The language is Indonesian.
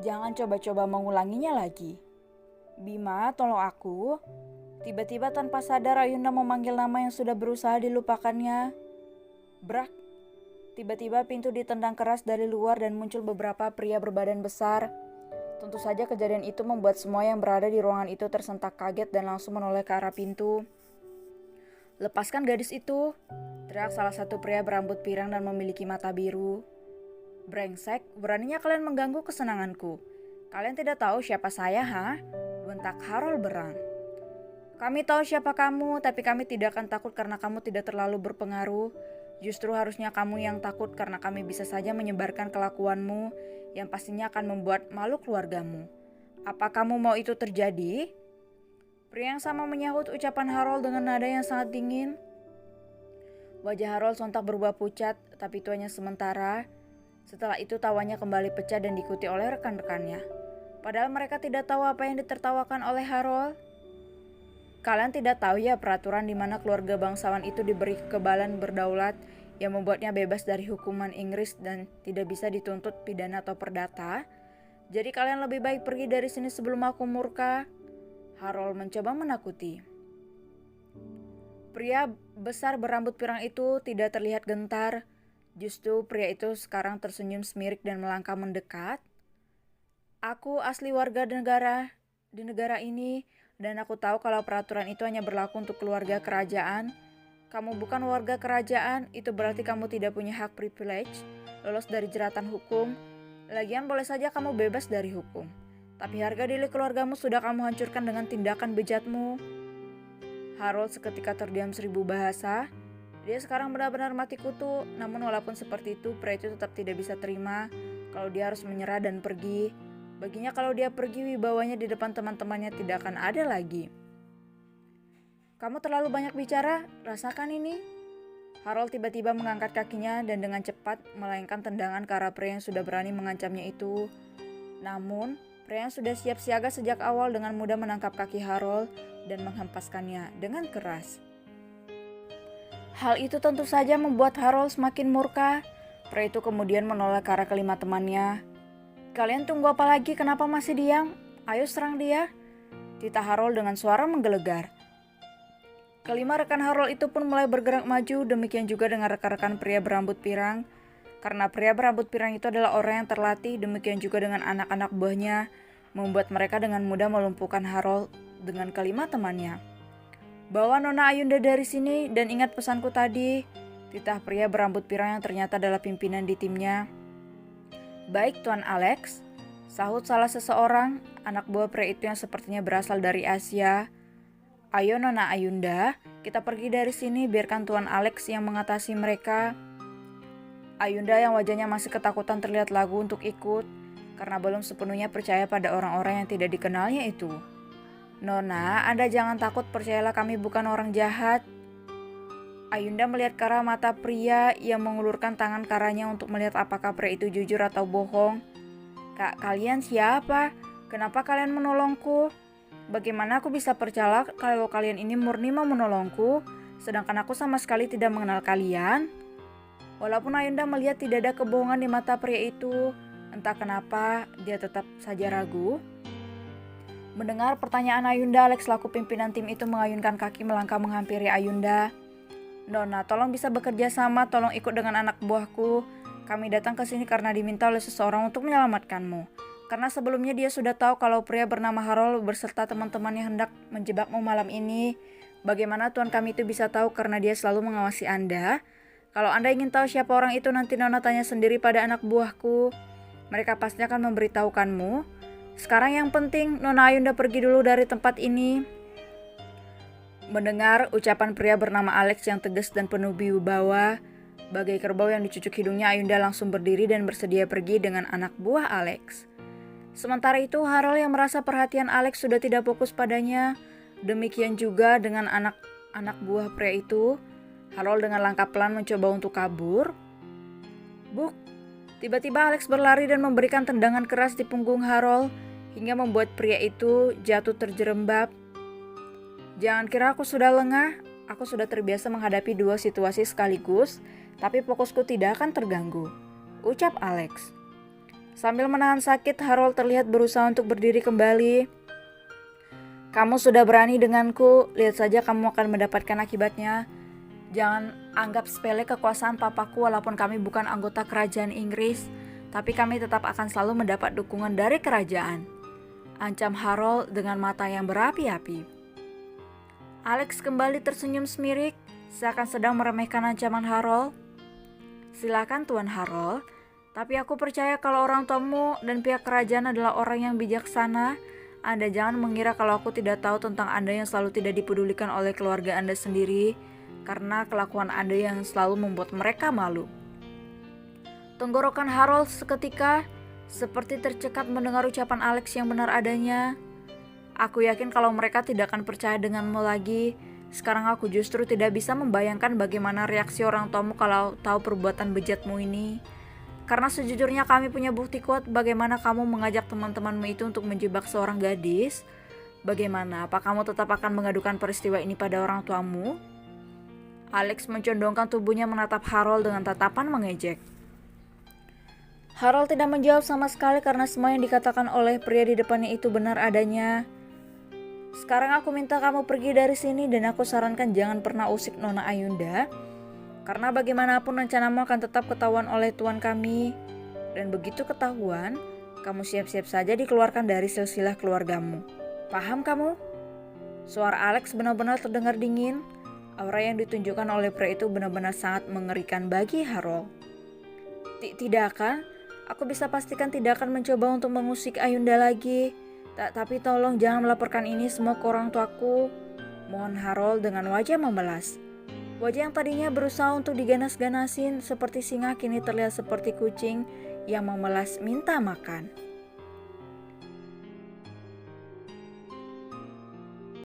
Jangan coba-coba mengulanginya lagi. Bima, tolong aku. Tiba-tiba tanpa sadar Ayunda memanggil nama yang sudah berusaha dilupakannya. Brak. Tiba-tiba pintu ditendang keras dari luar dan muncul beberapa pria berbadan besar. Tentu saja kejadian itu membuat semua yang berada di ruangan itu tersentak kaget dan langsung menoleh ke arah pintu. "Lepaskan gadis itu!" teriak salah satu pria berambut pirang dan memiliki mata biru. "Brengsek, beraninya kalian mengganggu kesenanganku. Kalian tidak tahu siapa saya, ha?" bentak Harold berang. "Kami tahu siapa kamu, tapi kami tidak akan takut karena kamu tidak terlalu berpengaruh. Justru harusnya kamu yang takut karena kami bisa saja menyebarkan kelakuanmu yang pastinya akan membuat malu keluargamu. Apa kamu mau itu terjadi?" Pria yang sama menyahut ucapan Harold dengan nada yang sangat dingin. Wajah Harold sontak berubah pucat, tapi itu hanya sementara. Setelah itu tawanya kembali pecah dan diikuti oleh rekan-rekannya. Padahal mereka tidak tahu apa yang ditertawakan oleh Harold. "Kalian tidak tahu ya peraturan di mana keluarga bangsawan itu diberi kekebalan berdaulat yang membuatnya bebas dari hukuman Inggris dan tidak bisa dituntut pidana atau perdata? Jadi kalian lebih baik pergi dari sini sebelum aku murka." Harold mencoba menakuti. Pria besar berambut pirang itu tidak terlihat gentar. Justru pria itu sekarang tersenyum semirik dan melangkah mendekat. "Aku asli warga negara di negara ini dan aku tahu kalau peraturan itu hanya berlaku untuk keluarga kerajaan. Kamu bukan warga kerajaan, itu berarti kamu tidak punya hak privilege, lolos dari jeratan hukum. Lagian boleh saja kamu bebas dari hukum. Tapi harga diri keluargamu sudah kamu hancurkan dengan tindakan bejatmu." Harold seketika terdiam 1000 bahasa. Dia sekarang benar-benar mati kutu, namun walaupun seperti itu, pria itu tetap tidak bisa terima kalau dia harus menyerah dan pergi. Baginya kalau dia pergi, wibawanya di depan teman-temannya tidak akan ada lagi. "Kamu terlalu banyak bicara, rasakan ini." Harold tiba-tiba mengangkat kakinya dan dengan cepat melayangkan tendangan ke arah pria yang sudah berani mengancamnya itu. Namun, pria yang sudah siap siaga sejak awal dengan mudah menangkap kaki Harold dan menghempaskannya dengan keras. Hal itu tentu saja membuat Harold semakin murka. Pria itu kemudian menoleh ke arah kelima temannya. "Kalian tunggu apa lagi? Kenapa masih diam? Ayo serang dia!" titah Harold dengan suara menggelegar. Kelima rekan Harold itu pun mulai bergerak maju, demikian juga dengan rekan-rekan pria berambut pirang. Karena pria berambut pirang itu adalah orang yang terlatih, demikian juga dengan anak-anak buahnya, membuat mereka dengan mudah melumpuhkan Harold dengan kelima temannya. "Bawa Nona Ayunda dari sini dan ingat pesanku tadi," titah pria berambut pirang yang ternyata adalah pimpinan di timnya. "Baik, Tuan Alex," sahut salah seseorang, anak buah pria itu yang sepertinya berasal dari Asia. "Ayo Nona Ayunda, kita pergi dari sini, biarkan Tuan Alex yang mengatasi mereka." Ayunda yang wajahnya masih ketakutan terlihat lagu untuk ikut, karena belum sepenuhnya percaya pada orang-orang yang tidak dikenalnya itu. "Nona, Anda jangan takut, percayalah kami bukan orang jahat." Ayunda melihat ke arah mata pria yang mengulurkan tangan ke arahnya untuk melihat apakah pria itu jujur atau bohong. "Kak, kalian siapa? Kenapa kalian menolongku? Bagaimana aku bisa percaya kalau kalian ini murni mau menolongku, sedangkan aku sama sekali tidak mengenal kalian?" Walaupun Ayunda melihat tidak ada kebohongan di mata pria itu, entah kenapa dia tetap saja ragu. Mendengar pertanyaan Ayunda, Alex selaku pimpinan tim itu mengayunkan kaki melangkah menghampiri Ayunda. "Nona, tolong bisa bekerja sama, tolong ikut dengan anak buahku. Kami datang ke sini karena diminta oleh seseorang untuk menyelamatkanmu. Karena sebelumnya dia sudah tahu kalau pria bernama Harold berserta teman-temannya hendak menjebakmu malam ini. Bagaimana tuan kami itu bisa tahu karena dia selalu mengawasi Anda? Kalau Anda ingin tahu siapa orang itu, nanti Nona tanya sendiri pada anak buahku. Mereka pasti akan memberitahukanmu. Sekarang yang penting, Nona Ayunda pergi dulu dari tempat ini." Mendengar ucapan pria bernama Alex yang tegas dan penuh wibawa, bagai kerbau yang dicucuk hidungnya, Ayunda langsung berdiri dan bersedia pergi dengan anak buah Alex. Sementara itu, Harold yang merasa perhatian Alex sudah tidak fokus padanya, demikian juga dengan anak-anak buah pria itu. Harold dengan langkah pelan mencoba untuk kabur. "Buk, Tiba-tiba Alex berlari dan memberikan tendangan keras di punggung Harold hingga membuat pria itu jatuh terjerembab. Jangan kira aku sudah lengah, aku sudah terbiasa menghadapi dua situasi sekaligus, tapi fokusku tidak akan terganggu, ucap Alex. Sambil menahan sakit, Harold terlihat berusaha untuk berdiri kembali. Kamu sudah berani denganku, lihat saja kamu akan mendapatkan akibatnya. Jangan anggap sepele kekuasaan papaku walaupun kami bukan anggota kerajaan Inggris, tapi kami tetap akan selalu mendapat dukungan dari kerajaan. Ancam Harold dengan mata yang berapi-api. Alex kembali tersenyum semirik, seakan sedang meremehkan ancaman Harold. Silakan Tuan Harold, tapi aku percaya kalau orang tuamu dan pihak kerajaan adalah orang yang bijaksana. Anda jangan mengira kalau aku tidak tahu tentang Anda yang selalu tidak dipedulikan oleh keluarga Anda sendiri, karena kelakuan Anda yang selalu membuat mereka malu. Tenggorokan Harold seketika seperti tercekat mendengar ucapan Alex yang benar adanya. Aku yakin kalau mereka tidak akan percaya denganmu lagi. Sekarang aku justru tidak bisa membayangkan bagaimana reaksi orang tuamu kalau tahu perbuatan bejatmu ini. Karena sejujurnya kami punya bukti kuat bagaimana kamu mengajak teman-temanmu itu untuk menjebak seorang gadis. Bagaimana, apa kamu tetap akan mengadukan peristiwa ini pada orang tuamu? Alex mencondongkan tubuhnya menatap Harold dengan tatapan mengejek. Harold tidak menjawab sama sekali karena semua yang dikatakan oleh pria di depannya itu benar adanya. Sekarang aku minta kamu pergi dari sini dan aku sarankan jangan pernah usik Nona Ayunda. Karena bagaimanapun rencanamu akan tetap ketahuan oleh tuan kami. Dan begitu ketahuan, kamu siap-siap saja dikeluarkan dari silsilah keluargamu. Paham kamu? Suara Alex benar-benar terdengar dingin. Aura yang ditunjukkan oleh pria itu benar-benar sangat mengerikan bagi Harold. Tidak akan, aku bisa pastikan tidak akan mencoba untuk mengusik Ayunda lagi. Tapi tolong jangan melaporkan ini semua ke orang tuaku. Mohon Harold dengan wajah membelas. Wajah yang tadinya berusaha untuk diganas-ganasin seperti singa kini terlihat seperti kucing yang memelas minta makan.